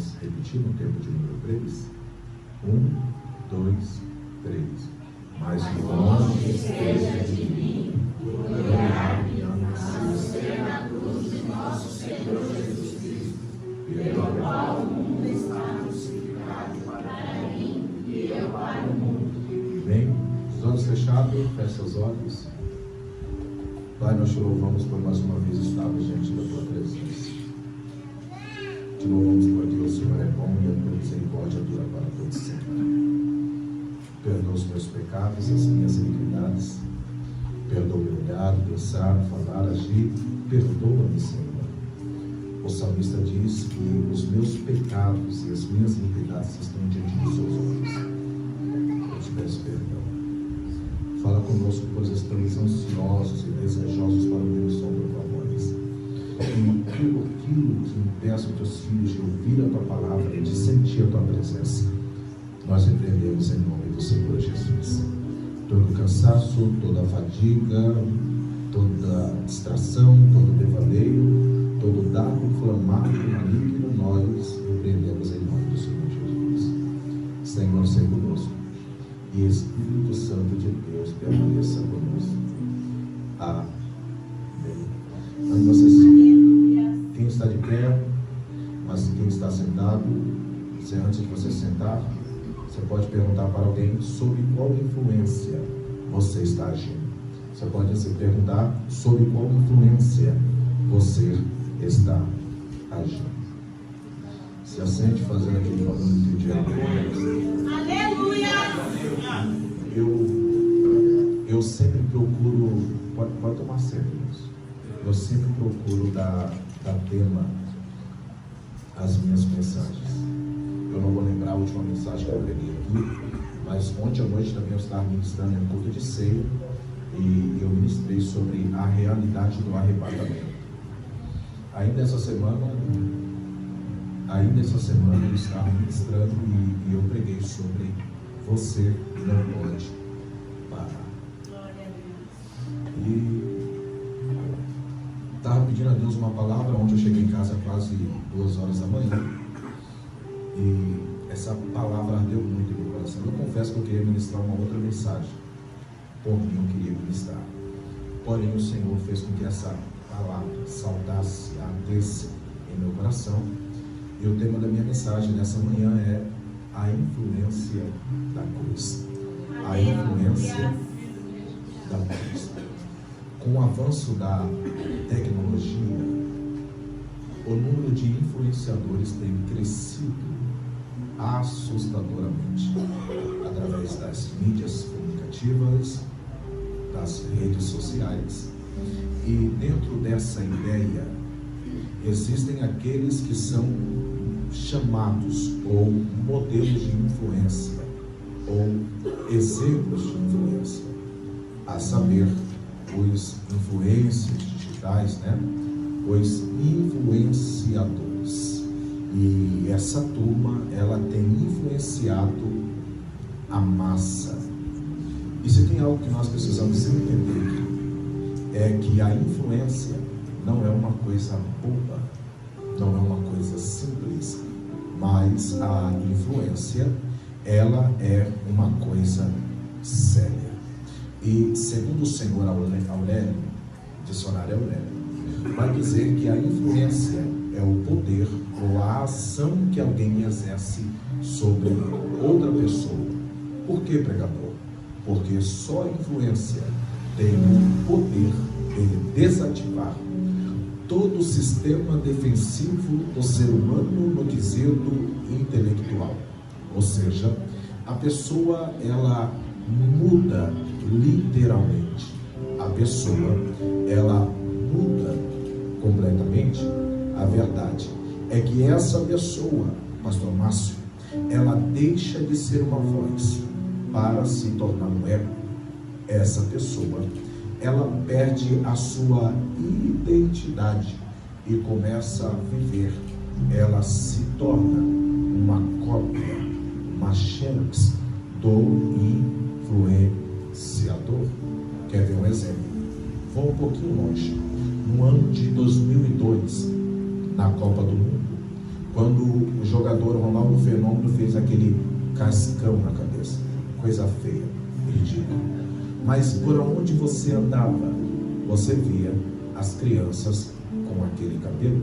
Vamos repetir no tempo de número 3. 1, 2, 3. Mas longe esteja de mim gloriar-me a não ser na cruz de nosso Senhor Jesus Cristo, pelo qual o mundo está crucificado para mim e eu para o mundo. Bem, os olhos fechados, feche seus olhos. Pai, nós te louvamos por mais uma vez estarmos diante da tua presença. Te louvamos porque o Senhor é bom e a tua misericórdia dura para todos sempre. Perdoa os meus pecados, as minhas iniquidades. Perdoa o meu olhar, pensar, falar, agir. Perdoa-me, Senhor. O salmista diz que os meus pecados e as minhas iniquidades estão diante dos seus olhos. Eu te peço perdão. Fala conosco, pois estamos ansiosos e desejosos para ouvir o som da tua voz. E tudo aquilo que impeça os teus filhos de ouvir a tua palavra e de sentir a tua presença, nós repreendemos em nome do Senhor Jesus. Todo cansaço, toda fadiga, toda distração, todo devaneio, todo dardo inflamado e maligno, nós repreendemos em nome do Senhor Jesus. Senhor, seja conosco. E Espírito Santo de Deus permaneça conosco. Amém. Então, vocês, quem está de pé, mas quem está sentado, antes de você sentar, você pode perguntar para alguém sobre qual influência você está agindo. Você pode se perguntar sobre qual influência você está agindo. Se assente fazendo aquele barulho de aleluia. Eu sempre procuro, pode tomar certo isso. Eu sempre procuro dar tema às minhas mensagens. Eu não vou lembrar a última mensagem que eu preguei aqui, mas ontem à noite também eu estava ministrando em culto de ceia e eu ministrei sobre a realidade do arrebatamento. Ainda essa semana eu estava ministrando e eu preguei sobre você não pode parar. E estava pedindo a Deus uma palavra. Ontem eu cheguei em casa quase 2 horas da manhã e essa palavra ardeu muito no meu coração. Eu confesso que eu queria ministrar uma outra mensagem, por mim eu queria ministrar, porém o Senhor fez com que essa palavra saltasse, ardesse em meu coração. E o tema da minha mensagem nessa manhã é a influência da cruz. A influência da cruz. Com o avanço da tecnologia, o número de influenciadores tem crescido assustadoramente através das mídias comunicativas, das redes sociais. E dentro dessa ideia existem aqueles que são chamados ou modelos de influência ou exemplos de influência, a saber, os influencers digitais, os influenciadores. E essa turma, ela tem influenciado a massa. E se tem algo que nós precisamos entender, é que a influência não é uma coisa boba, não é uma coisa simples, mas a influência, ela é uma coisa séria. E segundo o senhor Aurélio, dicionário Aurélio, vai dizer que a influência é o poder ou a ação que alguém exerce sobre outra pessoa. Por que, pregador? Porque só a influência tem o poder de desativar todo o sistema defensivo do ser humano no quesito intelectual. Ou seja, a pessoa, ela muda literalmente. A pessoa, ela muda completamente. A verdade é que essa pessoa, pastor Márcio, ela deixa de ser uma voz para se tornar um eco. Essa pessoa, ela perde a sua identidade e começa a viver. Ela se torna uma cópia, uma xerox do influenciador. Quer ver um exemplo? Vou um pouquinho longe. No ano de 2002, na Copa do Mundo, quando o jogador Ronaldo Fenômeno fez aquele cascão na cabeça, coisa feia, ridícula. Mas por onde você andava, você via as crianças com aquele cabelo.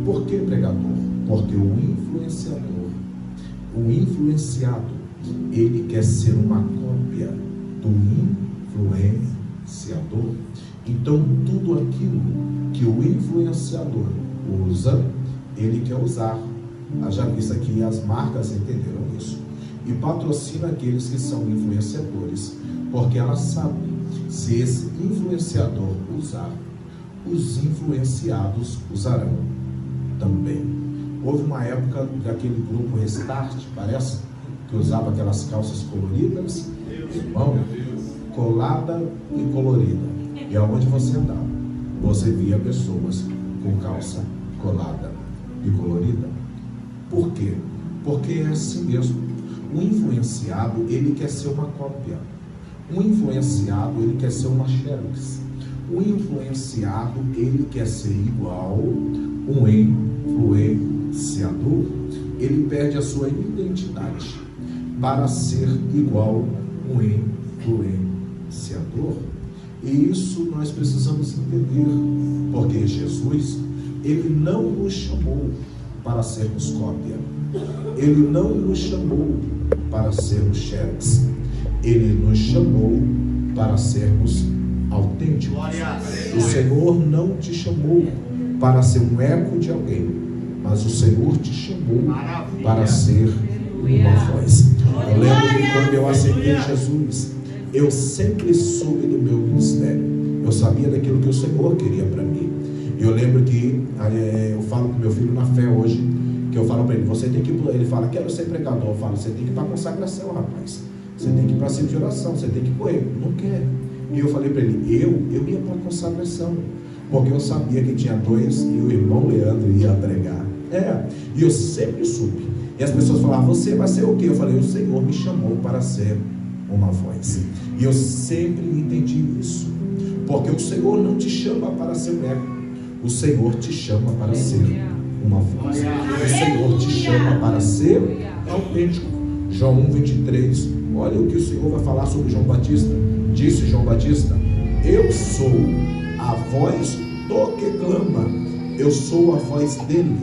Por que, pregador? Porque o influenciador, o influenciado, ele quer ser uma cópia do influenciador. Então tudo aquilo que o influenciador usa, ele quer usar. Já visto aqui, as marcas entenderam isso e patrocina aqueles que são influenciadores, porque elas sabem, se esse influenciador usar, os influenciados usarão também. Houve uma época daquele grupo Restart, parece, que usava aquelas calças coloridas, irmão, colada e colorida, e aonde você andava, você via pessoas com calça colada e colorida. Por quê? Porque é assim mesmo. O influenciado, ele quer ser uma cópia. O influenciado, ele quer ser uma xerox. O influenciado, ele quer ser igual um influenciador. Ele perde a sua identidade para ser igual um influenciador. E isso nós precisamos entender, porque Jesus, ele não nos chamou para sermos cópia. Ele não nos chamou para sermos xerox. Ele nos chamou para sermos autênticos. O Senhor não te chamou para ser um eco de alguém, mas o Senhor te chamou para ser uma voz. Eu lembro que quando eu aceitei Jesus, eu sempre soube do meu ministério. Eu sabia daquilo que o Senhor queria para mim. Eu lembro que eu falo com meu filho na fé hoje, que eu falo para ele, você tem que ir, ele fala, quero ser pregador. Eu falo, você tem que ir para a consagração, rapaz. Você tem que ir para cima de oração, você tem que correr. Não quer. E eu falei para ele, eu ia para a consagração, porque eu sabia que tinha dois e o irmão Leandro ia pregar. E eu sempre soube. E as pessoas falavam, você vai ser o quê? Eu falei, o Senhor me chamou para ser uma voz. E eu sempre entendi isso, porque o Senhor não te chama para ser um eco, o Senhor te chama para ser uma voz. O Senhor te chama para ser autêntico. João 1:23, olha o que o Senhor vai falar sobre João Batista. Disse João Batista, eu sou a voz do que clama, eu sou a voz dele,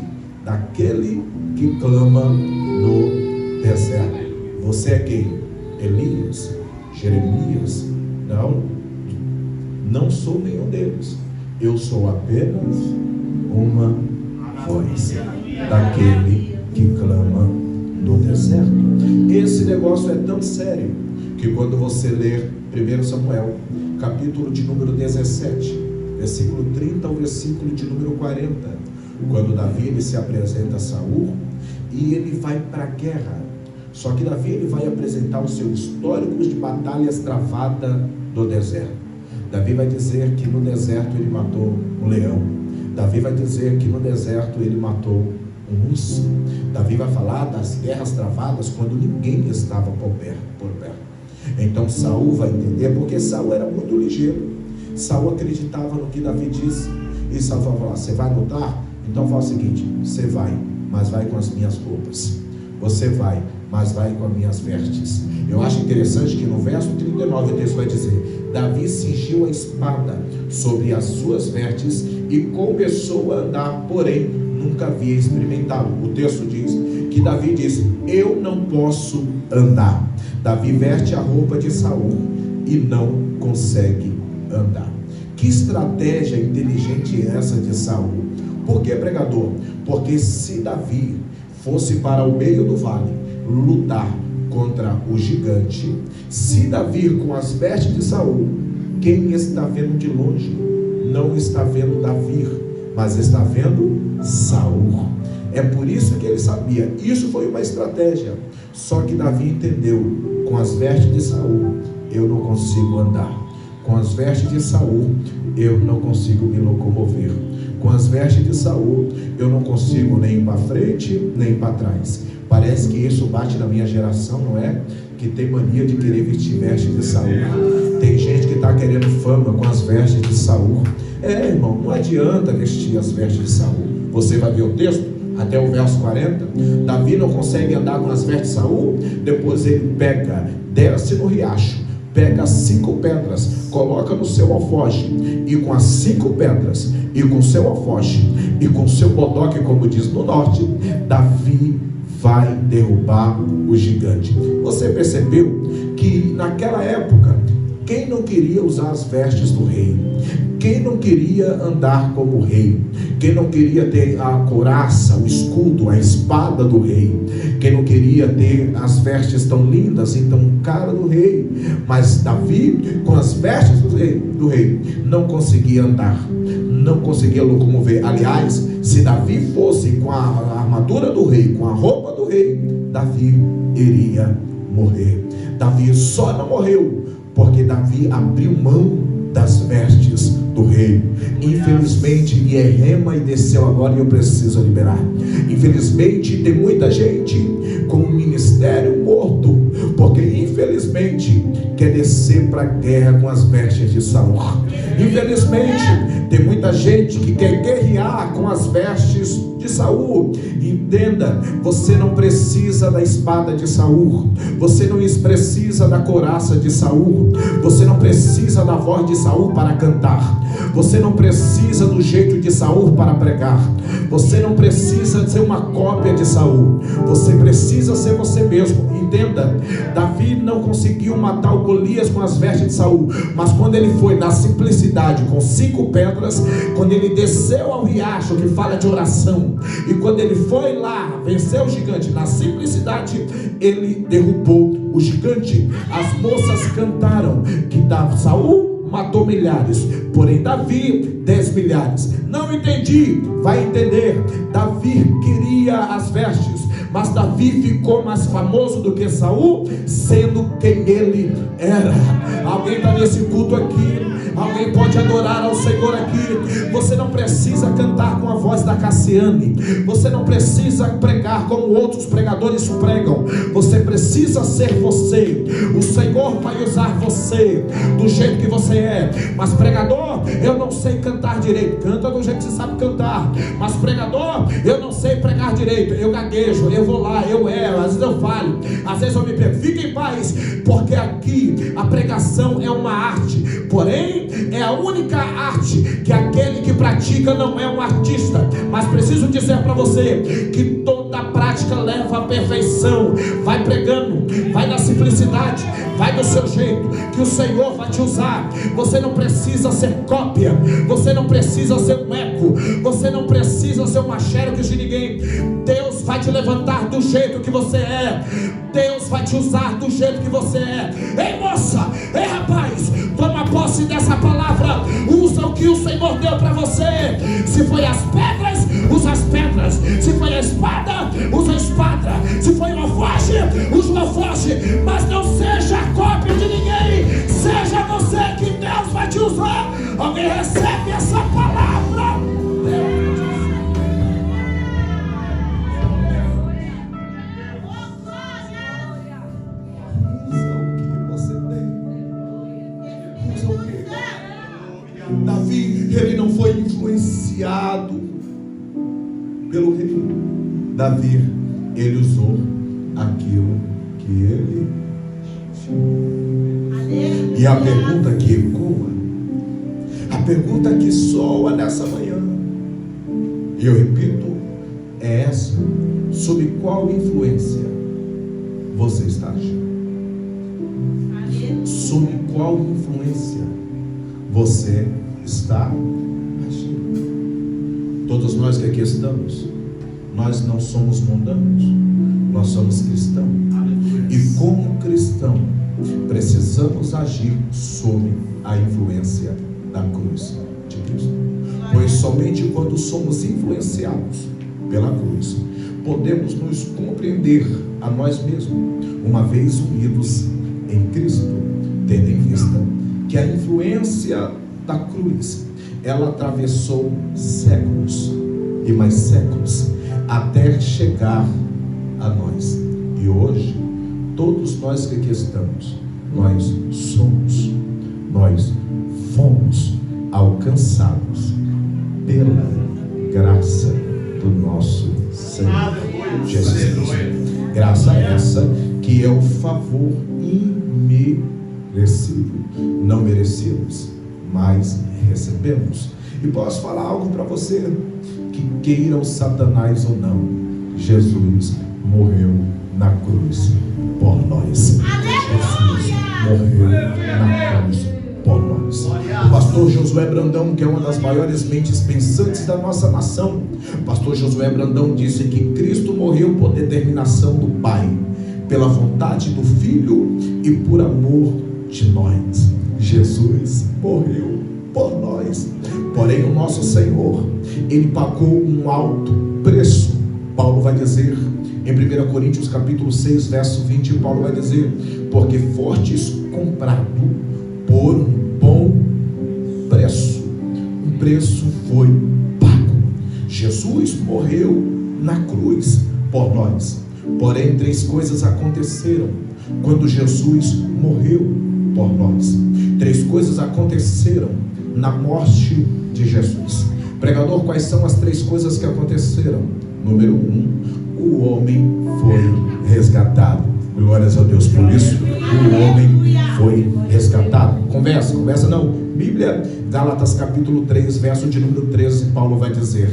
daquele que clama no deserto. Você é quem? Elias? Jeremias? Não sou nenhum deles. Eu sou apenas uma voz daquele que clama no deserto. Esse negócio é tão sério que quando você ler 1 Samuel, capítulo de número 17, versículo 30 ao versículo de número 40, quando Davi ele se apresenta a Saul e ele vai para a guerra. Só que Davi ele vai apresentar o seu histórico de batalhas travadas no deserto. Davi vai dizer que no deserto ele matou um leão. Davi vai dizer que no deserto ele matou um urso. Davi vai falar das guerras travadas quando ninguém estava por perto. Então Saul vai entender, porque Saul era muito ligeiro. Saul acreditava no que Davi disse. E Saul vai falar, você vai lutar? Então fala o seguinte, você vai, mas vai com as minhas roupas. Você vai, mas vai com as minhas vestes. Eu acho interessante que no verso 39 o texto vai dizer, Davi cingiu a espada sobre as suas vestes e começou a andar, porém nunca havia experimentado. O texto diz que Davi disse, eu não posso andar. Davi veste a roupa de Saul e não consegue andar. Que estratégia inteligente é essa de Saul? Por que, pregador? Porque se Davi fosse para o meio do vale lutar contra o gigante, se Davi com as vestes de Saul, quem está vendo de longe não está vendo Davi, mas está vendo Saul. É por isso que ele sabia, isso foi uma estratégia. Só que Davi entendeu, com as vestes de Saul eu não consigo andar, com as vestes de Saul eu não consigo me locomover, com as vestes de Saul eu não consigo nem ir para frente nem para trás. Parece que isso bate na minha geração, não é? Que tem mania de querer vestir vestes de Saul. Tem gente que está querendo fama com as vestes de Saul. Irmão, não adianta vestir as vestes de Saul. Você vai ver o texto? até o verso 40. Davi não consegue andar com as vestes de Saul. Depois ele desce no riacho, pega 5 pedras, coloca no seu alforje, e com as 5 pedras, e com seu alforje, e com seu bodoque, como diz no norte, Davi vai derrubar o gigante. Você percebeu que naquela época, quem não queria usar as vestes do rei? Quem não queria andar como rei? Quem não queria ter a couraça, o escudo, a espada do rei? Quem não queria ter as vestes tão lindas e tão caras do rei? Mas Davi, com as vestes do rei, não conseguia andar, não conseguia locomover. Aliás, se Davi fosse com a armadura do rei, com a roupa do rei, Davi iria morrer. Davi só não morreu porque Davi abriu mão das vestes do rei. Infelizmente, e é rema e desceu agora, e eu preciso liberar. Infelizmente, tem muita gente com o ministério morto, porque infelizmente quer descer para a guerra com as vestes de Saul. Infelizmente, tem muita gente que quer guerrear com as vestes de Saul. Entenda, você não precisa da espada de Saul, você não precisa da couraça de Saul, você não precisa da voz de Saul para cantar, você não precisa do jeito de Saul para pregar, você não precisa ser uma cópia de Saul, você precisa ser você mesmo. Entenda, Davi não conseguiu matar o Golias com as vestes de Saul, mas quando ele foi na simplicidade, com 5 pedras, quando ele desceu ao riacho, que fala de oração, e quando ele foi lá vencer o gigante na simplicidade, ele derrubou o gigante. As moças cantaram que Saul matou milhares, porém Davi 10 milhares. Não entendi, vai entender. Davi queria as vestes, mas Davi ficou mais famoso do que Saul, sendo quem ele era. Alguém está nesse culto aqui? Alguém pode adorar ao Senhor aqui? Você não precisa cantar com a voz da Cassiane, você não precisa pregar como outros pregadores pregam, você precisa ser você. O Senhor vai usar você do jeito que você é. Mas pregador, eu não sei cantar direito. Canta do jeito que você sabe cantar. Mas pregador, eu não sei pregar direito, eu gaguejo, eu vou lá, eu erro, às vezes eu falho, às vezes eu me perco. Fique em paz, porque aqui a pregação é uma arte, porém é a única arte que aquele que pratica não é um artista. Mas preciso dizer para você que toda prática leva à perfeição. Vai pregando, vai na simplicidade, vai do seu jeito, que o Senhor vai te usar. Você não precisa ser cópia, você não precisa ser um eco, você não precisa ser uma xerox de ninguém. Deus vai te levantar do jeito que você é, Deus vai te usar do jeito que você é. Ei moça, ei rapaz, toma posse dessa palavra. Usa o que o Senhor deu para você. Se foi as pedras, usa as pedras. Se foi a espada, usa a espada. Se foi o alforje, usa o alforje. Mas não seja cópia de ninguém, seja você, que Deus vai te usar. Alguém recebe essa palavra? Davi, ele não foi influenciado pelo rei. Davi, ele usou aquilo que ele tinha. E a pergunta que ecoa, a pergunta que soa nessa manhã, e eu repito, é essa: sob qual influência você está agindo? Sob qual influência você está agindo? Todos nós que aqui estamos, nós não somos mundanos, nós somos cristãos. E como cristão, precisamos agir sob a influência da cruz de Cristo. Pois somente quando somos influenciados pela cruz, podemos nos compreender a nós mesmos, uma vez unidos em Cristo, tendo em vista que a influência da cruz, ela atravessou séculos e mais séculos até chegar a nós. E hoje, todos nós que aqui estamos, nós somos, nós fomos alcançados pela graça do nosso Senhor. Senhor Jesus Cristo. Graça essa que é o favor imerecido. Não merecemos, mas recebemos. E posso falar algo para você, que queira o Satanás ou não, Jesus morreu na cruz por nós. Jesus morreu na cruz por nós. O pastor Josué Brandão, que é uma das maiores mentes pensantes da nossa nação, o pastor Josué Brandão disse que Cristo morreu por determinação do Pai, pela vontade do Filho e por amor de nós. Jesus morreu por nós. Porém, o nosso Senhor, Ele pagou um alto preço. Paulo vai dizer em 1 Coríntios capítulo 6, verso 20, Paulo vai dizer: porque fostes comprado por um bom preço. Um preço foi pago. Jesus morreu na cruz por nós. Porém, 3 coisas aconteceram quando Jesus morreu por nós. 3 coisas aconteceram na morte de Jesus. Pregador, quais são as 3 coisas que aconteceram? Número 1, o homem foi resgatado. Glórias a Deus por isso. O homem foi resgatado. Conversa não. Bíblia, Gálatas capítulo 3, verso de número 13, Paulo vai dizer: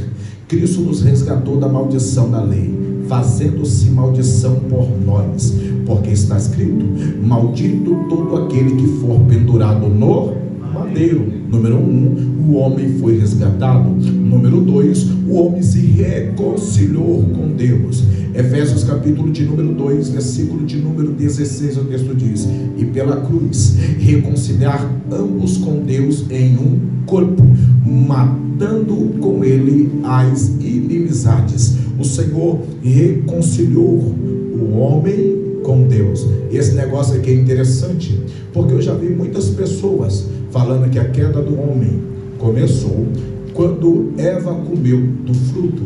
Cristo nos resgatou da maldição da lei, fazendo-se maldição por nós, porque está escrito: maldito todo aquele que for pendurado no madeiro. Número 1, o homem foi resgatado. Número 2, o homem se reconciliou com Deus. Efésios capítulo de número 2, versículo de número 16, o texto diz: e pela cruz reconciliar ambos com Deus em um corpo, matando com ele as inimizades. O Senhor reconciliou o homem com Deus. E esse negócio aqui é interessante, porque eu já vi muitas pessoas falando que a queda do homem começou quando Eva comeu do fruto.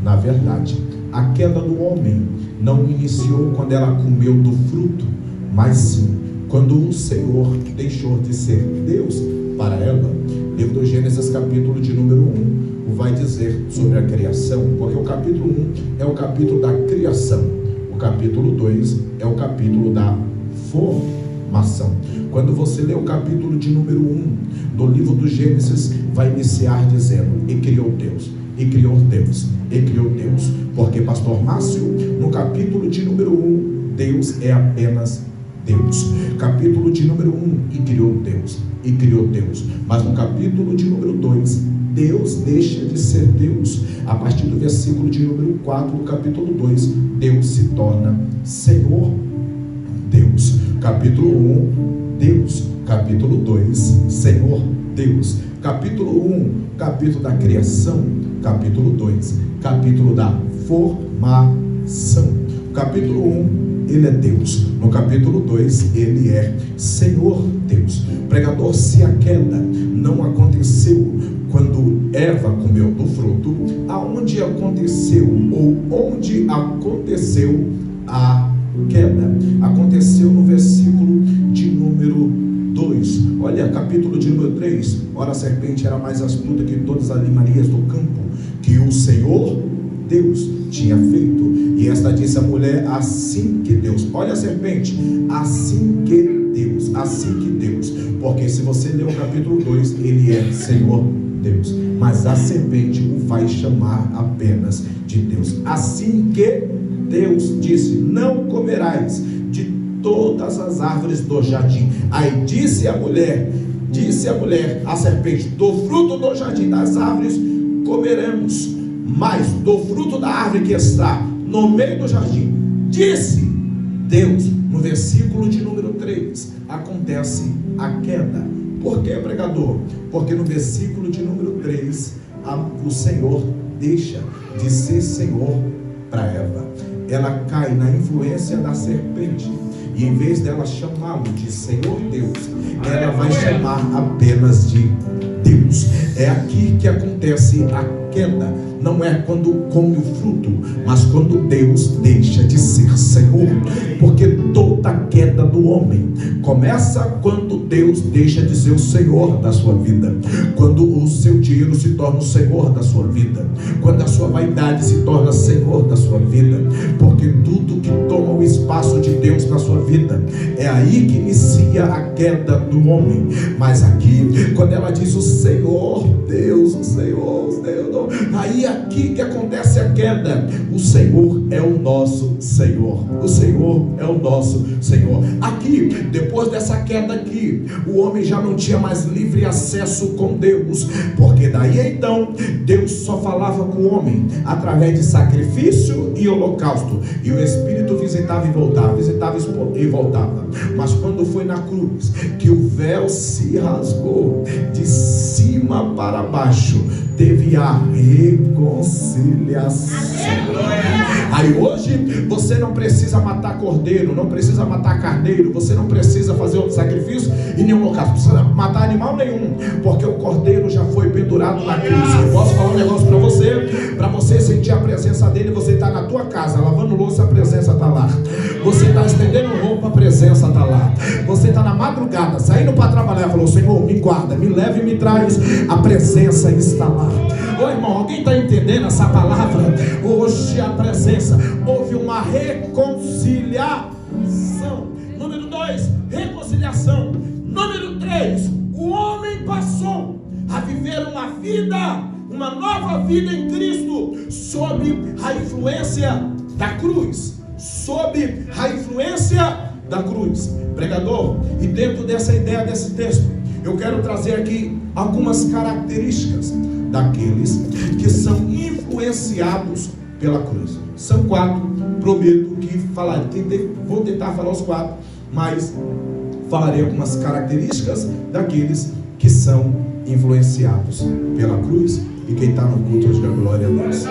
Na verdade, a queda do homem não iniciou quando ela comeu do fruto, mas sim quando o Senhor deixou de ser Deus para ela. Livro do Gênesis capítulo de número 1 vai dizer sobre a criação, porque o capítulo 1 é o capítulo da criação, o capítulo 2 é o capítulo da formação. Quando você lê o capítulo de número 1 do livro do Gênesis, vai iniciar dizendo: e criou Deus, e criou Deus, e criou Deus. Porque, pastor Márcio, no capítulo de número 1, Deus é apenas Deus. Capítulo de número 1, e criou Deus, e criou Deus. Mas no capítulo de número 2, Deus deixa de ser Deus. A partir do versículo de número 4 do capítulo 2, Deus se torna Senhor Deus. Capítulo 1, Deus. Capítulo 2, Senhor Deus. Capítulo 1, capítulo da criação. Capítulo 2, capítulo da formação. Capítulo 1, Ele é Deus. No capítulo 2, Ele é Senhor Deus. Pregador, se a queda não aconteceu quando Eva comeu do fruto, aonde aconteceu ou onde aconteceu a queda? Aconteceu no versículo de número 2. Olha, capítulo de número 3. Ora, a serpente era mais astuta que todas as animarias do campo que o Senhor Deus tinha feito. E esta disse à mulher: assim que Deus, olha a serpente, assim que Deus, porque se você ler o capítulo 2, ele é Senhor Deus, mas a serpente o faz chamar apenas de Deus. Assim que Deus disse: não comerás de todas as árvores do jardim. Aí disse a mulher, a serpente: do fruto do jardim, das árvores comeremos, mas do fruto da árvore que está no meio do jardim, disse Deus. No versículo de número 3 acontece a queda. Por que, pregador? Porque no versículo de número 3 o Senhor deixa de ser Senhor para Eva. Ela cai na influência da serpente, e em vez dela chamá-lo de Senhor Deus, ela vai chamar apenas de Deus. É aqui que acontece a queda. Não é quando come o fruto, mas quando Deus deixa de ser Senhor. Porque toda queda do homem começa quando Deus deixa de ser o Senhor da sua vida. Quando o seu dinheiro se torna o Senhor da sua vida. Quando a sua vaidade se torna Senhor da sua vida. Porque tudo que toma o espaço de Deus na sua vida, é aí que inicia a queda do homem. Mas aqui, quando ela diz o Senhor Deus, o Senhor Deus, aí aqui que acontece a queda. O Senhor é o nosso Senhor. O Senhor é o nosso Senhor. Aqui, depois dessa queda aqui, o homem já não tinha mais livre acesso com Deus, porque daí então Deus só falava com o homem através de sacrifício e holocausto, e o Espírito visitava e voltava, visitava e voltava. Mas quando foi na cruz que o véu se rasgou de cima para baixo, teve a reconciliação. Aí hoje você não precisa matar cordeiro, não precisa matar carneiro, você não precisa fazer outro sacrifício e nenhum holocausto, não precisa matar animal nenhum, porque o cordeiro já foi pendurado na cruz. Eu posso falar um negócio para você sentir a presença dele. Você está na tua casa lavando louça, a presença está lá. Você está estendendo roupa, a presença está lá. Você está na madrugada saindo para trabalhar, falou: Senhor, me guarda, me leve e me traz, a presença está lá. Ô irmão, alguém está entendendo essa palavra? Hoje a presença, houve uma reconciliação. Número 2, reconciliação. Número 3, o homem passou a viver uma vida, uma nova vida em Cristo, sob a influência da cruz. Sob a influência da cruz. Pregador, e dentro dessa ideia desse texto, eu quero trazer aqui algumas características daqueles que são influenciados pela cruz. São 4, prometo que falar, vou tentar falar os 4, mas falarei algumas características daqueles que são influenciados pela cruz. E quem está no culto hoje, glória a Deus.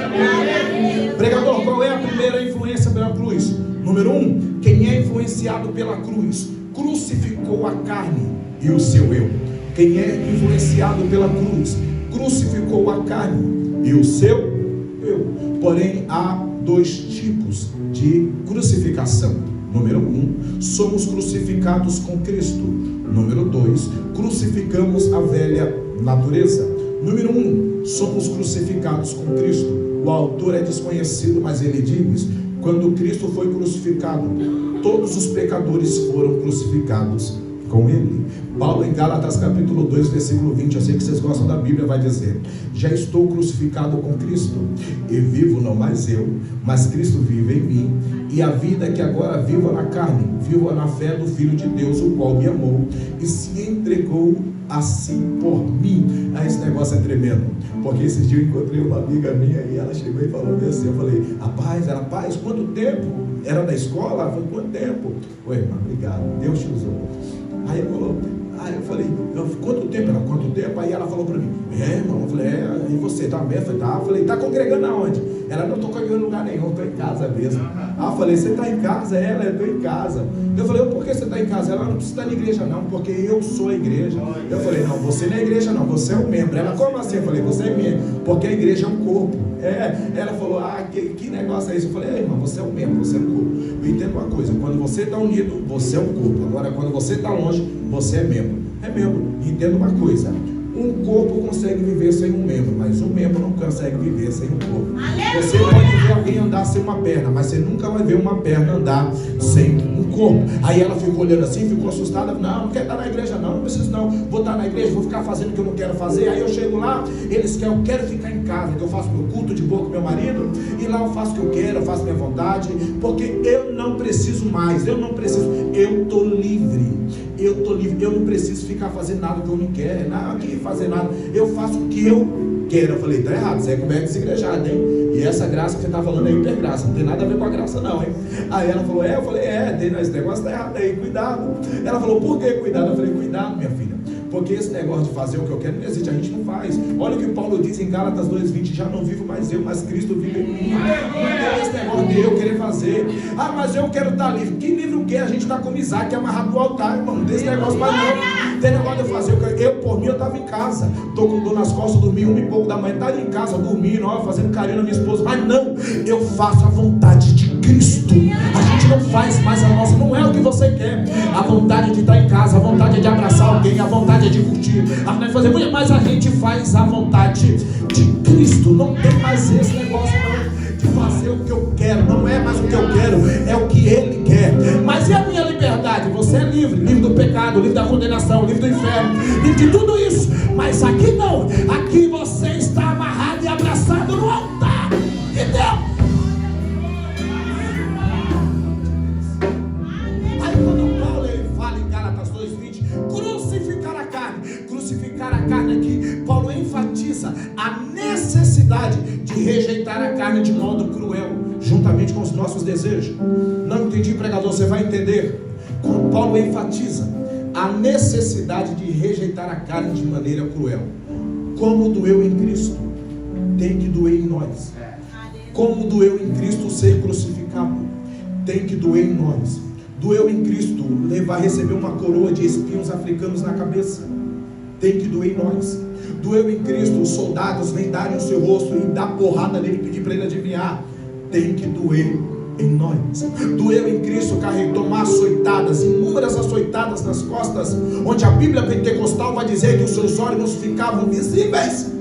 Pregador, qual é a primeira influência pela cruz? Número 1, quem é influenciado pela cruz crucificou a carne e o seu eu. Quem é influenciado pela cruz crucificou a carne e o seu eu. Porém, há 2 tipos de crucificação. Número 1, somos crucificados com Cristo. Número 2, crucificamos a velha natureza. Número 1, somos crucificados com Cristo. O autor é desconhecido, mas ele diz: quando Cristo foi crucificado, todos os pecadores foram crucificados com ele. Paulo, em Gálatas capítulo 2, versículo 20, eu sei que vocês gostam da Bíblia, vai dizer: já estou crucificado com Cristo, e vivo não mais eu, mas Cristo vive em mim, e a vida que agora vivo na carne, vivo na fé do Filho de Deus, o qual me amou e se entregou assim por mim. Esse negócio é tremendo, porque esses dias eu encontrei uma amiga minha e ela chegou e falou assim, eu falei: rapaz, quanto tempo? Era da escola? Ela falou: quanto tempo? Oi, irmã, obrigado, Deus te usou. Aí ela falou, eu falei: quanto tempo? Ela: quanto tempo? Aí ela falou para mim: irmão. Eu falei: e você tá bem? Eu falei: tá congregando aonde? Ela: não estou congregando em lugar nenhum, estou em casa mesmo. Eu falei: você está em casa? Ela: eu estou em casa. Eu falei: por que você está em casa? Ela: não precisa estar na igreja não, porque eu sou a igreja. Eu falei: não, você não é a igreja não, você é um membro. Ela: como assim? Eu falei: você é membro, porque a igreja é um corpo. Ela falou: que negócio é isso? Eu falei: irmão, você é um membro, você é um corpo. Eu entendo uma coisa: quando você está unido, você é um corpo. Agora, quando você está longe, você é membro. É membro. Entenda uma coisa: um corpo consegue viver sem um membro, mas um membro não consegue viver sem um corpo. Você pode ver alguém andar sem uma perna, mas você nunca vai ver uma perna andar sem um corpo. Aí ela ficou olhando assim, ficou assustada: não quero estar na igreja não preciso não, vou estar na igreja, vou ficar fazendo o que eu não quero fazer. Aí eu chego lá, eles querem, eu quero ficar em casa, que eu faço meu culto de boa com meu marido, e lá eu faço o que eu quero, eu faço minha vontade, porque eu não preciso mais, eu estou livre, eu não preciso ficar fazendo nada que eu não quero, não que fazer nada, eu faço o que eu quero. Eu falei: tá errado, você é como é desigrejado, hein? E essa graça que você está falando é hipergraça, não tem nada a ver com a graça não, hein? Aí ela falou: eu falei: esse negócio está errado aí, cuidado. Ela falou: por que cuidado? Eu falei: cuidado, minha filha, porque esse negócio de fazer o que eu quero não existe, a gente não faz. Olha o que Paulo diz em Gálatas 2:20: já não vivo mais eu, mas Cristo vive em mim. Não tem esse negócio de eu querer fazer. Mas eu quero estar livre. Que livre o quê? A gente está com Isaac amarrado no altar, irmão. Não tem esse negócio mais não. Tem negócio de fazer o que eu, por mim, eu estava em casa. Estou com dor nas costas, dormi 1h pouco da manhã, estava em casa, dormindo, ó, fazendo carinho na minha esposa. Mas não, eu faço a vontade de Cristo. A gente não faz mais a nossa, não é o que você quer. A vontade de estar em casa, a vontade de abraçar alguém, a vontade de curtir, a vontade de fazer, mas a gente faz a vontade de Cristo. Não tem mais esse negócio não, de fazer o que eu quero. Não é mais o que eu quero, é o que Ele quer. Mas e a minha liberdade? Você é livre, livre do pecado, livre da condenação, livre do inferno, livre de tudo isso. Mas aqui não, aqui você está amarrado e abraçado no altar de Deus. Quando Paulo ele fala em Gálatas 2:20, crucificar a carne aqui, Paulo enfatiza a necessidade de rejeitar a carne de modo cruel, juntamente com os nossos desejos. Não entendi, pregador? Você vai entender. Quando Paulo enfatiza a necessidade de rejeitar a carne de maneira cruel, como doeu em Cristo, tem que doer em nós. Como doeu em Cristo ser crucificado, tem que doer em nós. Doeu em Cristo receber uma coroa de espinhos africanos na cabeça, tem que doer em nós. Doeu em Cristo os soldados vendarem o seu rosto e dar porrada nele, pedir para ele adivinhar, tem que doer em nós. Doeu em Cristo tomar açoitadas, inúmeras açoitadas nas costas, onde a Bíblia pentecostal vai dizer que os seus olhos ficavam visíveis.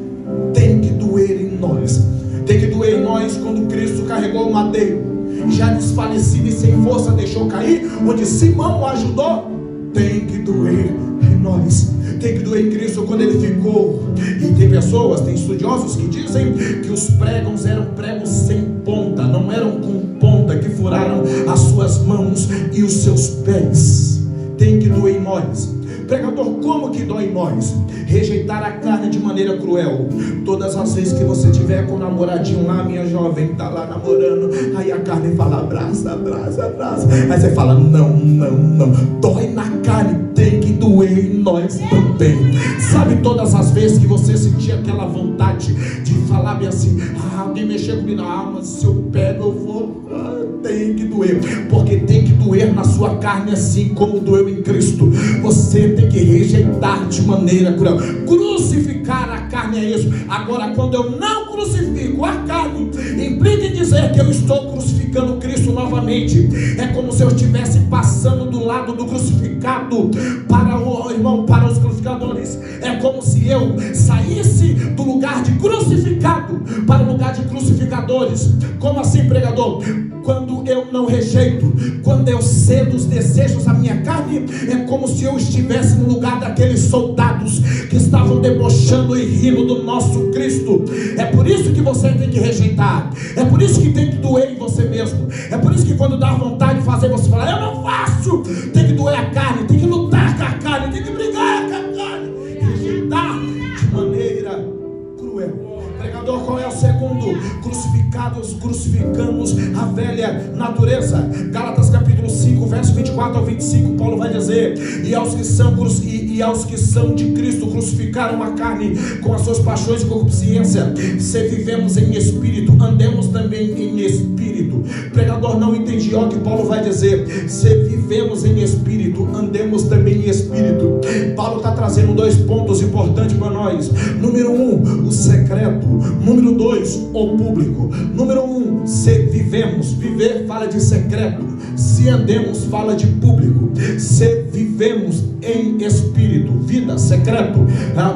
Tem que doer em nós. Tem que doer em nós quando Cristo carregou o madeiro, já desfalecido e sem força deixou cair, onde Simão o ajudou. Tem que doer em nós. Tem que doer em Cristo quando ele ficou. E tem pessoas, tem estudiosos que dizem que os pregos eram pregos sem ponta, não eram com ponta, que furaram as suas mãos e os seus pés. Tem que doer em nós. Pregador, como que dói em nós? Rejeitar a carne de maneira cruel. Todas as vezes que você tiver com o namoradinho lá, minha jovem, tá lá namorando, aí a carne fala, abraça, abraça, abraça. Aí você fala, não, não, não. Dói na carne, tem que doer em nós também. Sabe, todas as vezes que você sentia aquela vontade de falar bem assim, alguém mexeu comigo, mas se eu pego eu vou, tem que doer. Porque tem que doer na sua carne assim como doeu em Cristo. Você tem que rejeitar de maneira cruel. Crucificar a carne é isso. Agora, quando eu não crucifico a carne, implica em dizer que eu estou crucificando Cristo novamente. É como se eu estivesse passando do lado do crucificado para o irmão, para os crucificadores. É como se eu saísse do lugar de crucificado para o lugar de crucificadores. Como assim, pregador? Quando eu não rejeito, quando eu cedo os desejos da minha carne, é como se eu estivesse no lugar daqueles soldados que estavam debochando e rindo do nosso Cristo. É por isso que você tem que rejeitar. É por isso que tem que doer em você mesmo. É por isso que quando dá vontade de fazer, você fala, eu não faço. Tem que doer a carne, tem que lutar com a carne, tem que brigar com a carne, rejeitar de maneira cruel. Pregador, qual é o segundo? Crucificamos a velha natureza. Gálatas capítulo 5, verso 24 ao 25, Paulo vai dizer, e aos que são de Cristo crucificaram a carne com as suas paixões e concupiscência. Se vivemos em espírito, andemos também em espírito. Pregador, não entendi o que Paulo vai dizer. Se vivemos em espírito, andemos também em espírito. Paulo está trazendo 2 pontos importantes para nós. Número 1, o secreto. Número 2, o público. Número 1, se vivemos. Viver fala de secreto. Se andemos fala de público. Se vivemos em espírito, vida, secreto.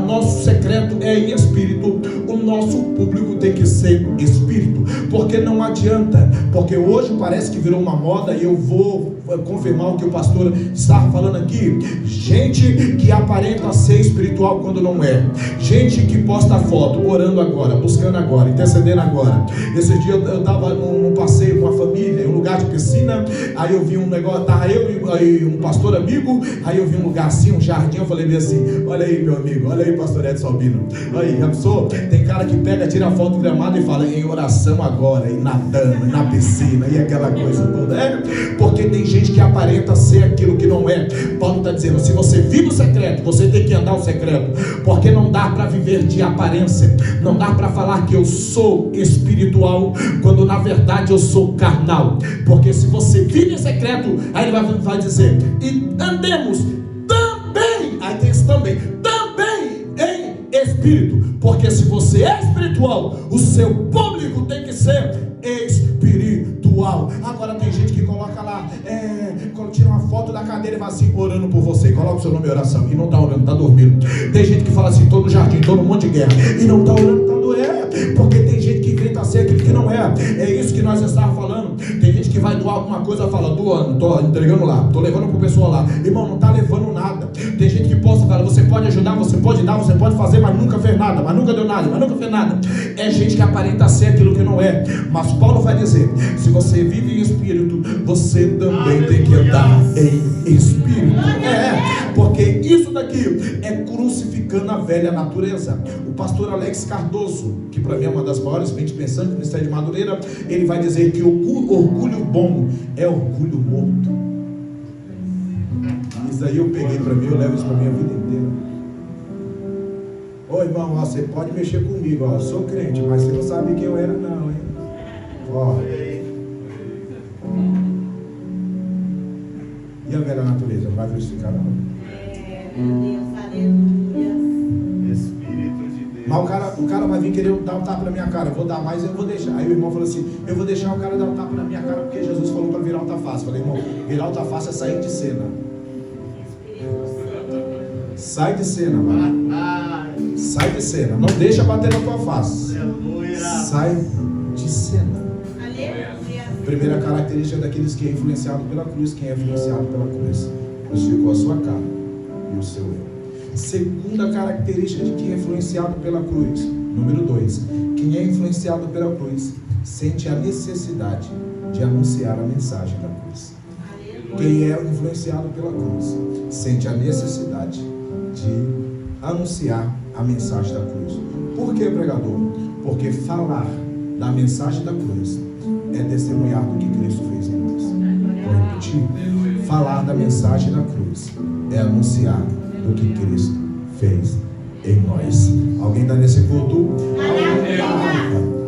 Nosso secreto é em espírito. O nosso público tem que ser espírito. Porque não adianta. Porque hoje parece que virou uma moda, e eu vou confirmar o que o pastor estava falando aqui. Gente que aparenta ser espiritual quando não é. Gente que posta foto, orando agora, buscando agora, intercedendo agora. Esse dia eu estava num passeio com a família, em um lugar de piscina. Aí eu vi um negócio, estava eu e um pastor amigo. Aí eu vi um lugar assim, um jardim. Eu falei bem assim, olha aí meu amigo, olha aí pastor Edson Albino. Aí, já pensou? Tem cara que pega, tira a foto do gramado e fala em oração agora, e nadando, e na piscina, e aquela coisa toda. Porque tem gente que aparenta ser aquilo que não é. Paulo está dizendo, se você vive o secreto, você tem que andar o secreto. Porque não dá para viver de aparência. Não dá para falar que eu sou espiritual, quando na verdade eu sou carnal. Porque se você vive em secreto, aí ele vai dizer, e andemos também. Aí tem também em espírito, porque se você é espiritual, o seu público tem que ser espiritual. Agora tem gente que coloca lá, quando tira uma foto da cadeira e vai assim, orando por você, coloca o seu nome em oração, e não está orando, está dormindo. Tem gente que fala assim, estou no jardim, estou num monte de guerra, e não está orando, está doendo, porque tem gente que inventa ser aquilo que não é. É isso que nós estávamos falando. Tem gente que vai doar alguma coisa e fala, doando, estou entregando lá, estou levando para o pessoal lá. Irmão, não está levando nada. Tem gente que posta e fala, você pode ajudar, você pode dar, você pode fazer, mas nunca fez nada, mas nunca deu nada, mas nunca fez nada. É gente que aparenta ser aquilo que não é. Mas Paulo vai dizer, se você vive em espírito, você também tem que andar em espírito. Porque isso daqui é crucificando a velha natureza. O pastor Alex Cardoso, que para mim é uma das maiores mentes pensantes do Ministério de Madureira, ele vai dizer que o orgulho bom é orgulho morto. Isso aí eu peguei para mim, eu levo isso para minha vida inteira. Ô irmão, você pode mexer comigo, eu sou crente, mas você não sabe quem eu era não, hein? E a velha natureza, não vai crucificar não? Meu Deus, aleluia. Espírito de Deus. Mas o cara vai vir querer dar um tapa na minha cara, eu vou dar mais, eu vou deixar. Aí o irmão falou assim, eu vou deixar o cara dar um tapa na minha cara, porque Jesus falou para virar alta face. Eu falei, irmão, virar alta face é sair de cena. Sai de cena, mano. Sai de cena, não deixa bater na tua face. Sai de cena. Primeira característica daqueles que é influenciado pela cruz. Quem é influenciado pela cruz crucificou a sua carne e o seu eu. Segunda característica de quem é influenciado pela cruz, número 2, quem é influenciado pela cruz sente a necessidade de anunciar a mensagem da cruz. Quem é influenciado pela cruz sente a necessidade de anunciar a mensagem da cruz. Por que, pregador? Porque falar da mensagem da cruz é testemunhar do que Cristo fez em nós. Vou repetir. Falar da mensagem da cruz é anunciar do que Cristo fez em nós. Alguém está nesse culto?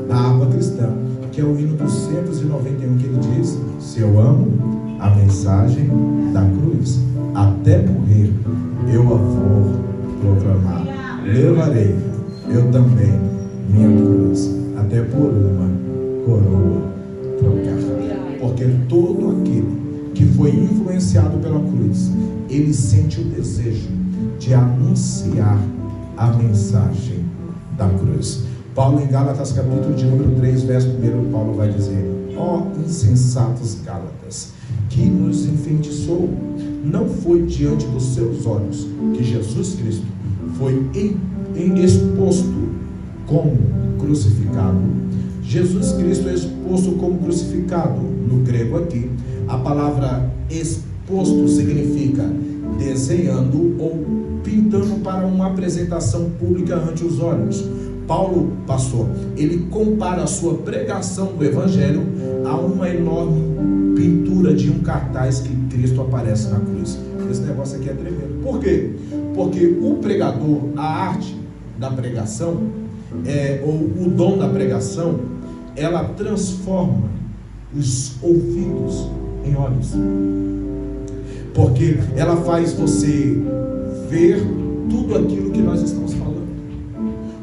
Da harpa cristã, que é o hino 291, que ele diz: se eu amo a mensagem da cruz, até morrer eu a vou proclamar. Levarei eu também minha cruz, até por uma coroa trocar. Porque todo aquele que foi influenciado pela cruz, ele sente o desejo de anunciar a mensagem da cruz. Paulo, em Gálatas capítulo de número 3, verso 1, Paulo vai dizer: ó insensatos Gálatas, que nos enfeitiçou, não foi diante dos seus olhos que Jesus Cristo foi exposto como crucificado. Jesus Cristo é exposto como crucificado. No grego aqui, a palavra exposto significa desenhando ou pintando para uma apresentação pública ante os olhos. Paulo, pastor, ele compara a sua pregação do Evangelho a uma enorme pintura de um cartaz que Cristo aparece na cruz. Esse negócio aqui é tremendo. Por quê? Porque o pregador, a arte da pregação, ou o dom da pregação, ela transforma os ouvidos em olhos. Porque ela faz você ver tudo aquilo que nós estamos falando.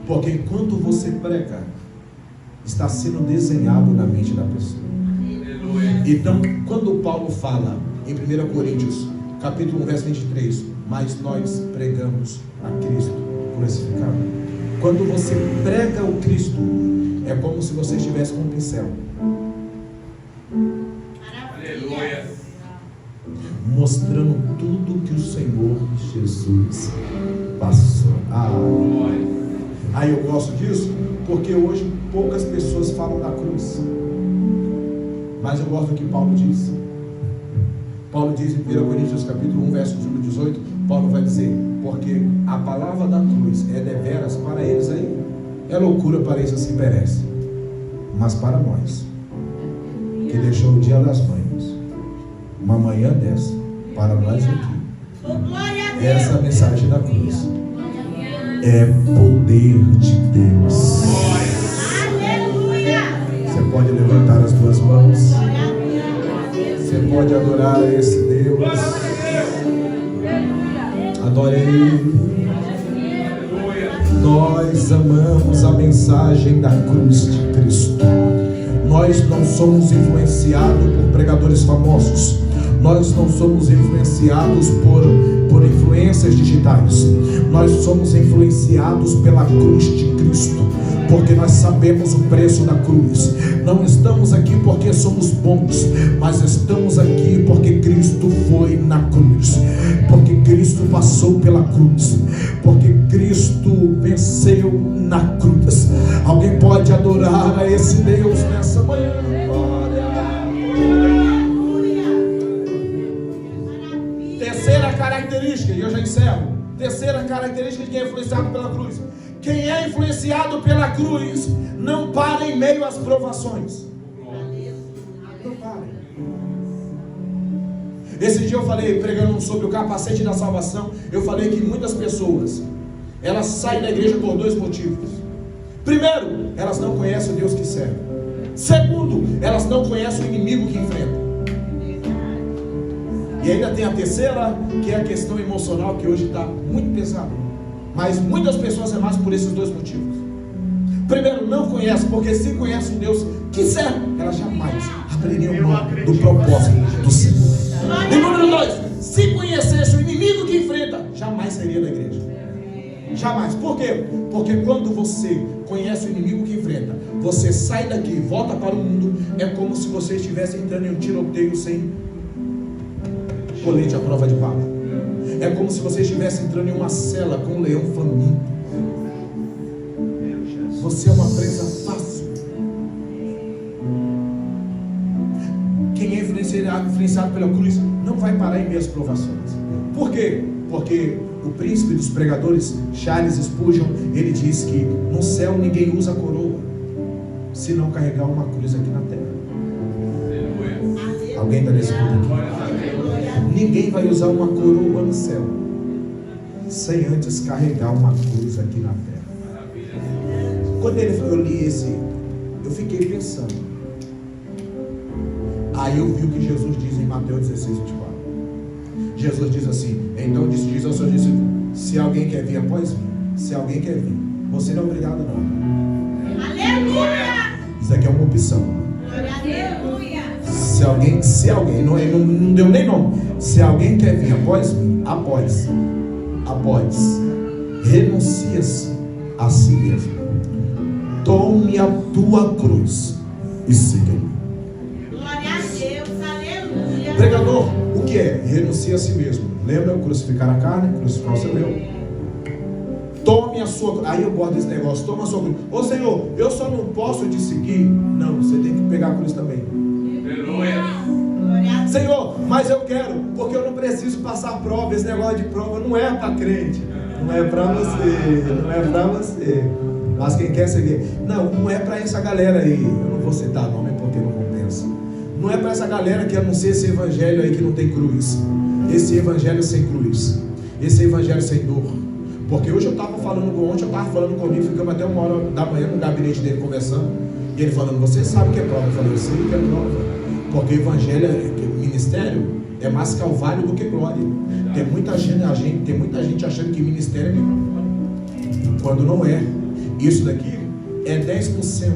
Porque enquanto você prega, está sendo desenhado na mente da pessoa. Então, quando Paulo fala em 1 Coríntios, capítulo 1, verso 23, mas nós pregamos a Cristo crucificado. Quando você prega o Cristo, é como se você estivesse com um pincel. Aleluia. Mostrando tudo que o Senhor Jesus passou. Aí eu gosto disso, porque hoje poucas pessoas falam da cruz. Mas eu gosto do que Paulo diz. Paulo diz em 1 Coríntios capítulo 1, verso 18, Paulo vai dizer: porque a palavra da cruz é deveras para eles aí, é loucura para eles assim perece, mas para nós, que deixou o dia das mães, uma manhã dessa, para nós aqui, essa é a mensagem da cruz, é poder de Deus. Você pode levantar as duas mãos, você pode adorar a esse Deus. Adore a Ele. Nós amamos a mensagem da cruz de Cristo. Nós não somos influenciados por pregadores famosos. Nós não somos influenciados por influências digitais. Nós somos influenciados pela cruz de Cristo, porque nós sabemos o preço da cruz. Não estamos aqui porque somos bons, mas estamos aqui porque Cristo foi na cruz, porque Cristo passou pela cruz, porque Cristo venceu na cruz. Alguém pode adorar a esse Deus nessa manhã? Terceira característica, e eu já encerro. Terceira característica de quem é influenciado pela cruz: quem é influenciado pela cruz não para em meio às provações. Não para. Esse dia eu falei, pregando sobre o capacete da salvação, eu falei que muitas pessoas, elas saem da igreja por dois motivos. Primeiro, elas não conhecem o Deus que serve. Segundo, elas não conhecem o inimigo que enfrentam. E ainda tem a terceira, que é a questão emocional, que hoje está muito pesada. Mas muitas pessoas é mais por esses dois motivos. Primeiro, não conhece, porque se conhece um Deus que serve, elas jamais abririam mão do propósito do Senhor. E número 2, se conhecesse o inimigo que enfrenta, jamais sairia da igreja. Jamais. Por quê? Porque quando você conhece o inimigo que enfrenta, você sai daqui e volta para o mundo, é como se você estivesse entrando em um tiroteio sem colete à prova de bala. É como se você estivesse entrando em uma cela com um leão faminto. Você é uma presa fácil. Quem é influenciado pela cruz não vai parar em meias provações. Por quê? Porque o príncipe dos pregadores, Charles Spurgeon, ele diz que no céu ninguém usa coroa se não carregar uma cruz aqui na terra. Alguém está nesse mundo aqui? Ninguém vai usar uma coroa no céu sem antes carregar uma cruz aqui na terra. Quando eu li esse, eu fiquei pensando. Aí eu vi o que Jesus diz em Mateus 16, 24. Jesus diz assim: então diz ao seu discípulo, se alguém quer vir após mim, se alguém quer vir, você não é obrigado não. Aleluia! Isso aqui é uma opção. Aleluia! Se alguém, não deu nem nome. Se alguém quer vir após mim, após, renuncia-se a si mesmo. Tome a tua cruz e siga-me. Glória a Deus, aleluia. Pregador, o que é? Renuncia a si mesmo. Lembra? Crucificar a carne, crucificar o seu eu. Tome a sua. Aí eu boto esse negócio, toma a sua cruz. Ô Senhor, eu só não posso te seguir. Não, você tem que pegar a cruz também. Senhor, mas eu quero, porque eu não preciso passar prova. Esse negócio de prova não é para crente, não é para você. Mas quem quer seguir, não é para essa galera aí. Eu não vou citar nome porque não compensa. Não é para essa galera que anuncia esse evangelho aí que não tem cruz, esse evangelho sem cruz, esse evangelho sem dor. Porque hoje ontem eu estava falando comigo, ficamos até 1h da manhã no gabinete dele conversando, e ele falando: você sabe o que é prova? Eu falei: eu sei o que é prova. Porque evangelho, ministério é mais calvário do que glória. Tem muita gente achando que ministério é microfone, quando não é. Isso daqui é 10%.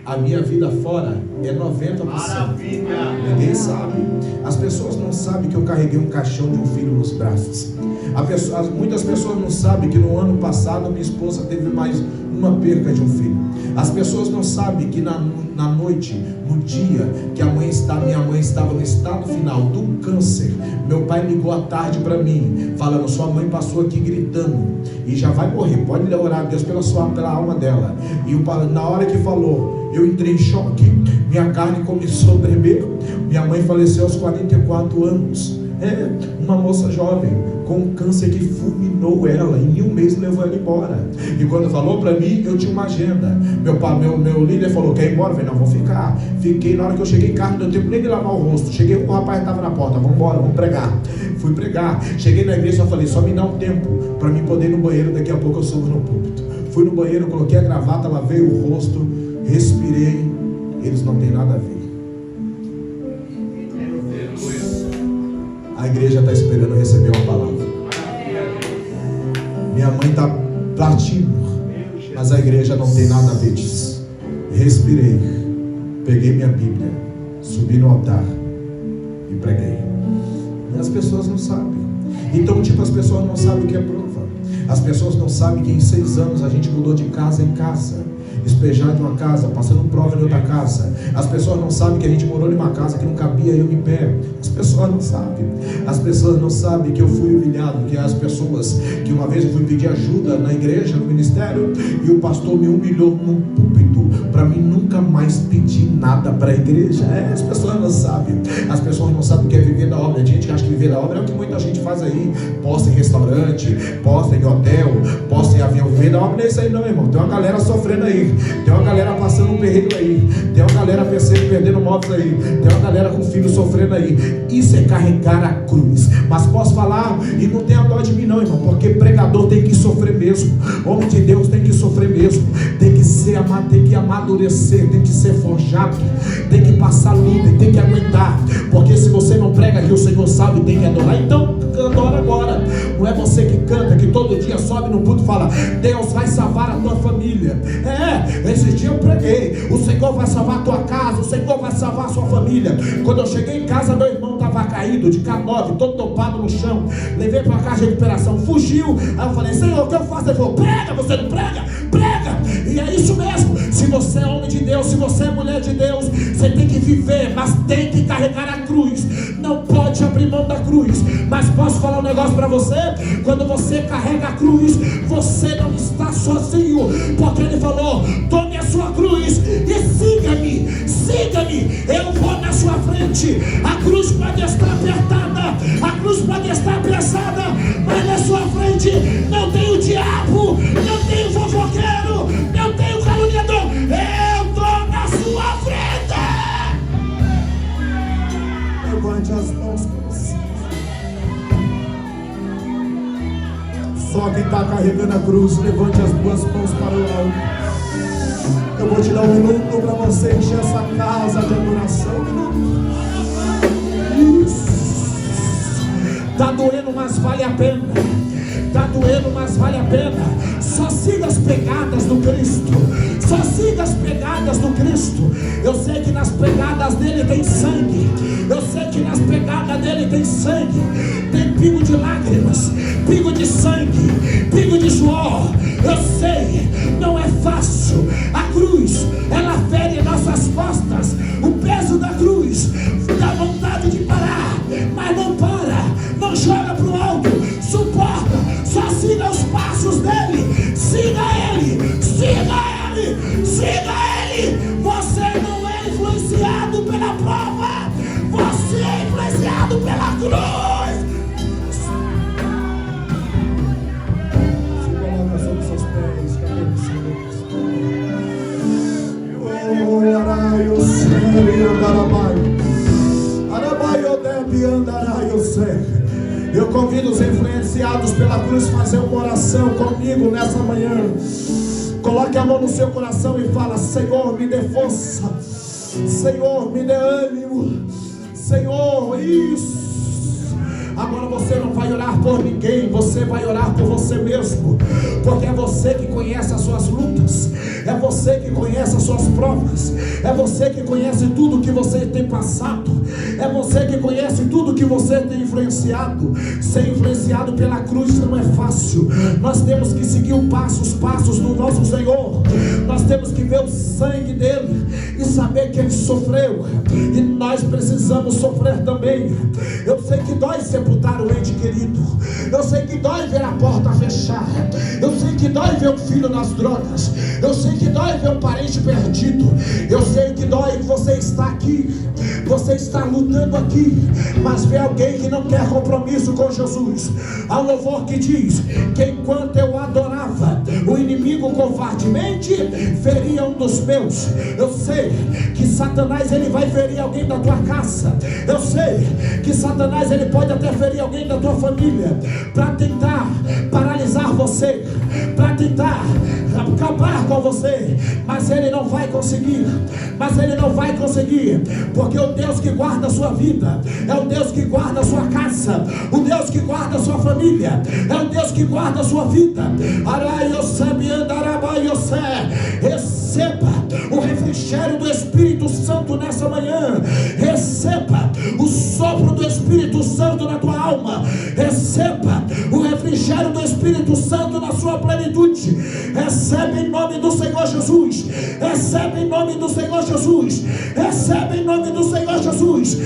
A minha vida fora é 90%. Maravilha. Ninguém sabe. As pessoas não sabem que eu carreguei um caixão de um filho nos braços. Muitas pessoas não sabem que no ano passado minha esposa teve mais uma perca de um filho. As pessoas não sabem que na noite, no dia que minha mãe estava no estado final do câncer, meu pai ligou à tarde para mim, falando: sua mãe passou aqui gritando e já vai morrer, pode orar a Deus pela alma dela. E na hora que falou, eu entrei em choque, minha carne começou a tremer. Minha mãe faleceu aos 44 anos. Uma moça jovem com um câncer que fulminou ela, em um mês levou ela embora. E quando falou para mim, eu tinha uma agenda. Meu líder falou: quer ir embora? Eu falei: não, vou ficar. Fiquei. Na hora que eu cheguei em casa, não deu tempo nem de lavar o rosto. Cheguei, o rapaz estava na porta: vamos embora, vamos pregar. Fui pregar. Cheguei na igreja, eu falei: só me dá um tempo para mim poder ir no banheiro, daqui a pouco eu subo no púlpito. Fui no banheiro, coloquei a gravata, lavei o rosto, respirei. Eles não têm nada a ver. A igreja está esperando receber uma palavra. minha mãe está partindo, mas a igreja não tem nada a ver disso. Respirei, peguei minha Bíblia, subi no altar e preguei. E as pessoas não sabem. Então, as pessoas não sabem o que é prova. As pessoas não sabem que em 6 anos a gente mudou de casa em casa, despejado de uma casa, passando prova em outra casa. As pessoas não sabem que a gente morou em uma casa que não cabia eu em pé. As pessoas não sabem. As pessoas não sabem que eu fui humilhado, que as pessoas, que uma vez eu fui pedir ajuda na igreja, no ministério, e o pastor me humilhou num púlpito para mim nunca mais pedir nada para a igreja. As pessoas não sabem. As pessoas não sabem o que é viver da obra. Tem gente que acha que viver da obra é o que muita gente faz aí, posta em restaurante, posta em hotel, posta em avião. Viver da obra não é isso aí não, irmão. Tem uma galera sofrendo aí, tem uma galera passando um perrengue aí, tem uma galera perdendo móveis aí, tem uma galera com filho sofrendo aí. Isso é carregar a cruz. Mas posso falar, e não tenha dó de mim não, irmão, porque pregador tem que sofrer mesmo, homem de Deus tem que sofrer mesmo, tem que ser amado, tem que amadurecer, tem que ser forjado, tem que passar luta e tem que aguentar, porque se você não prega que o Senhor sabe, tem que adorar. Então adora agora. Não é você que canta, que todo dia sobe no púlpito e fala: Deus vai salvar a tua família. Esse dia eu preguei: o Senhor vai salvar a tua casa, o Senhor vai salvar a sua família. Quando eu cheguei em casa, meu irmão estava caído de K9, todo topado no chão. Levei para a casa de recuperação, fugiu. Aí eu falei: Senhor, o que eu faço? Ele falou: prega, você não prega? Prega! E é isso mesmo. Se você é homem de Deus, se você é mulher de Deus, você tem que viver, mas tem que carregar a cruz. Não pode abrir mão da cruz. Mas posso falar um negócio para você? Quando você carrega a cruz, você não está sozinho, porque Ele falou: tome a sua cruz e siga-me, siga-me, eu vou na sua frente. A cruz pode estar apertada, a cruz pode estar pesada, mas na sua frente não tem o diabo, não tem o fofoqueiro, não tem o caluniador. Eu estou na sua frente. Levante as mãos para você. Só quem está carregando a cruz, levante as 2 mãos para o alto. Eu vou te dar 1 minuto para você encher essa casa de adoração. 1 minuto. Isso. Está doendo, mas vale a pena. Está doendo, mas vale a pena. Só siga as pegadas do Cristo. Só siga as pegadas do Cristo. Eu sei que nas pegadas dele tem sangue. Eu sei que nas pegadas dele tem sangue. Tem pingo de lágrimas, pingo de sangue, pingo de suor. Eu sei, não é fácil. A cruz, ela fere nossas costas. O peso da cruz dá vontade de parar, mas não para, não joga pro alto, suporta. Só siga os passos dele. Siga ele, siga ele, siga ele. Você não é influenciado pela prova, você é influenciado pela cruz. Se coloca sobre seus pés, cadê o Araio Sério Andarabai, Arabaio Debi Andaraio Sério. Eu convido os influenciados pela cruz a fazer uma oração comigo nessa manhã. Coloque a mão no seu coração e fala: Senhor, me dê força, Senhor, me dê ânimo, Senhor, isso. Agora você não vai orar por ninguém, você vai orar por você mesmo, porque é você que conhece as suas lutas, é você que conhece as suas provas, é você que conhece tudo que você tem passado, é você que conhece tudo que você tem influenciado. Ser influenciado pela cruz não é fácil. Nós temos que seguir os passos do nosso Senhor. Nós temos que ver o sangue dele e saber que ele sofreu, e nós precisamos sofrer também. Eu sei que dói sepultar o ente querido, eu sei que dói ver a porta fechar, eu sei que dói ver um filho nas drogas, eu sei que dói ver um parente perdido, eu sei que dói que você está aqui, você está lutando aqui, mas vê alguém que não quer compromisso com Jesus. Há um louvor que diz que enquanto eu adorava, o inimigo covardemente feria um dos meus. Eu sei que Satanás ele vai ferir alguém da tua casa, eu sei que Satanás ele pode até ferir alguém da tua família, para tentar paralisar você, para tentar acabar com você, mas ele não vai conseguir. Mas ele não vai conseguir, porque o Deus que guarda a sua vida é o Deus que guarda a sua casa, o Deus que guarda a sua família, é o Deus que guarda a sua vida. Receba o refrigério do Espírito Santo nessa manhã. Receba o sopro do Espírito Santo na tua alma. Receba o refrigério do Espírito Santo na sua plenitude. Recebe em nome do Senhor Jesus. Recebe em nome do Senhor Jesus. Recebe em nome do Senhor Jesus.